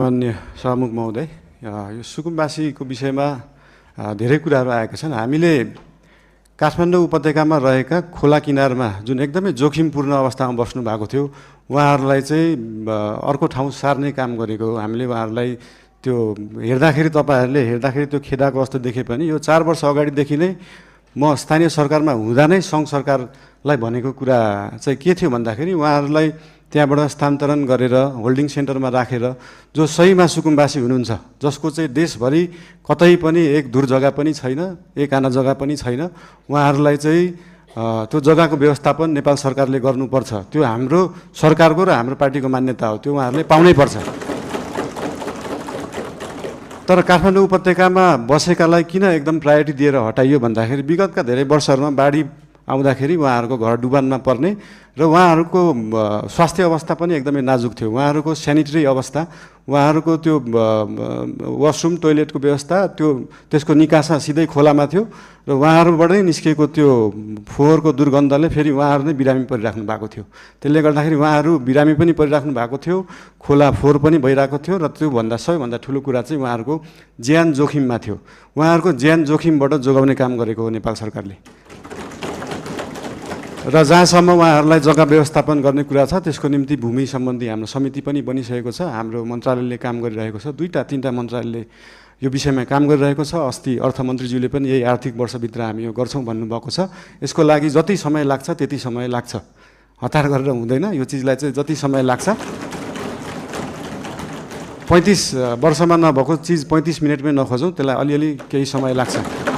माननीय सभामुख महोदय, यो सुकुम्बासीको विषयमा धेरै कुराहरू आएका छन्। हामीले काठमाडौँ उपत्यकामा रहेका खोला किनारमा जुन एकदमै जोखिमपूर्ण अवस्थामा बस्नु भएको थियो, उहाँहरूलाई चाहिँ अर्को ठाउँ सार्ने काम गरेको हो। हामीले उहाँहरूलाई त्यो हेर्दाखेरि, तपाईँहरूले हेर्दाखेरि त्यो खेदाको अवस्था देखे पनि यो 4 वर्ष अगाडिदेखि नै म स्थानीय सरकारमा हुँदा नै सङ्घ सरकारलाई भनेको कुरा चाहिँ के थियो भन्दाखेरि उहाँहरूलाई त्यहाँबाट स्थानान्तरण गरेर होल्डिङ सेन्टरमा राखेर जो सहीमा सुकुम्बासी हुनुहुन्छ, जसको चाहिँ देशभरि कतै पनि एक दूर जग्गा पनि छैन, एक आना जग्गा पनि छैन, उहाँहरूलाई चाहिँ त्यो जग्गाको व्यवस्थापन नेपाल सरकारले गर्नुपर्छ। त्यो हाम्रो सरकारको र हाम्रो पार्टीको मान्यता हो, त्यो उहाँहरूले पाउनै पर्छ। तर काठमाडौँ उपत्यकामा बसेकालाई किन एकदम प्रायोरिटी दिएर हटाइयो भन्दाखेरि विगतका धेरै वर्षहरूमा बाढी आउँदाखेरि उहाँहरूको घर डुबानमा पर्ने र उहाँहरूको स्वास्थ्य अवस्था पनि एकदमै नाजुक थियो। उहाँहरूको सेनिटरी अवस्था, उहाँहरूको त्यो वासरुम टोइलेटको व्यवस्था, त्यसको निकासा सिधै खोलामा थियो र उहाँहरूबाटै निस्केको त्यो फोहोरको दुर्गन्धले फेरि उहाँहरू नै बिरामी परिराख्नु भएको थियो। त्यसले गर्दाखेरि उहाँहरू बिरामी पनि परिराख्नु भएको थियो, खोला फोहोर पनि भइरहेको थियो र त्योभन्दा सबैभन्दा ठुलो कुरा चाहिँ उहाँहरूको ज्यान जोखिममा थियो। उहाँहरूको ज्यान जोखिमबाट जोगाउने काम गरेको हो नेपाल सरकारले। र जहाँसम्म उहाँहरूलाई जग्गा व्यवस्थापन गर्ने कुरा छ, त्यसको निम्ति भूमि सम्बन्धी हाम्रो समिति पनि बनिसकेको छ। हाम्रो मन्त्रालयले काम गरिरहेको छ, 2-3 मन्त्रालयले यो विषयमा काम गरिरहेको छ। अस्ति अर्थमन्त्रीज्यूले पनि यही आर्थिक वर्षभित्र हामी यो गर्छौँ भन्नुभएको छ। यसको लागि जति समय लाग्छ त्यति समय लाग्छ, हतार गरेर हुँदैन। यो चिजलाई चाहिँ जति समय लाग्छ, 35 वर्षमा नभएको चिज 35 मिनटमै नखोजौँ, त्यसलाई अलिअलि केही समय लाग्छ।